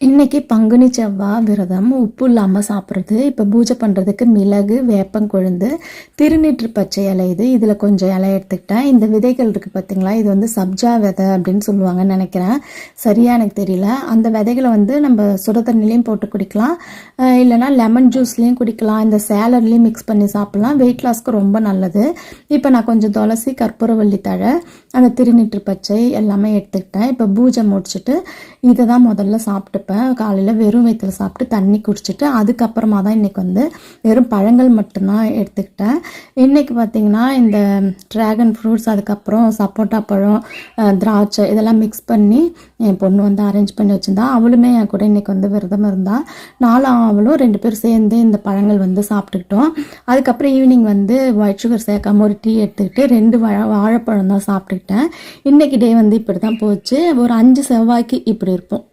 இன்னைக்கு பங்குனி செவ்வாய் விரதம் உப்பு இல்லாமல் சாப்பிட்றது. இப்போ பூஜை பண்ணுறதுக்கு மிளகு, வேப்பங்கொழுந்து, திருநீற்று பச்சை இலை இதில் கொஞ்சம் இலை எடுத்துக்கிட்டேன். இந்த விதைகள் இருக்குது பார்த்தீங்களா, இது வந்து சப்ஜா விதை அப்படின்னு சொல்லுவாங்கன்னு நினைக்கிறேன், சரியாக எனக்கு தெரியல. அந்த விதைகளை வந்து நம்ம சுட தண்ணிலையும் போட்டு குடிக்கலாம், இல்லைனா லெமன் ஜூஸ்லேயும் குடிக்கலாம், இந்த சேலட்லேயும் மிக்ஸ் பண்ணி சாப்பிட்லாம். வெயிட் லாஸ்க்கு ரொம்ப நல்லது. இப்போ நான் கொஞ்சம் துளசி, கற்பூரவள்ளி தழை, அந்த திருநீற்று பச்சை எல்லாமே எடுத்துக்கிட்டேன். இப்போ பூஜை முடிச்சுட்டு இதை தான் முதல்ல சாப்பிட்டு காலையில் வெறும் வயிற்றுல சாப்பிட்டு தண்ணி குடிச்சிட்டு அதுக்கப்புறமா தான் இன்றைக்கி வந்து வெறும் பழங்கள் மட்டும்தான் எடுத்துக்கிட்டேன். இன்றைக்கி பார்த்திங்கன்னா இந்த ட்ராகன் ஃப்ரூட்ஸ், அதுக்கப்புறம் சப்போட்டா பழம், திராட்சை இதெல்லாம் மிக்ஸ் பண்ணி என் பொண்ணு வந்து அரேஞ்ச் பண்ணி வச்சுருந்தா. அவளுமே என் கூட இன்றைக்கி வந்து விரதம் இருந்தால். நானும் அவளும் 2 பேரும் சேர்ந்து இந்த பழங்கள் வந்து சாப்பிட்டுக்கிட்டோம். அதுக்கப்புறம் ஈவினிங் வந்து ஒயிட் சுகர் சேர்க்காம ஒரு டீ எடுத்துக்கிட்டு 2 வாழைப்பழம் தான் சாப்பிட்டுக்கிட்டேன். இன்றைக்கி டே வந்து இப்படி தான் போச்சு. ஒரு 5 செவ்வாய்க்கு இப்படி இருக்கும்.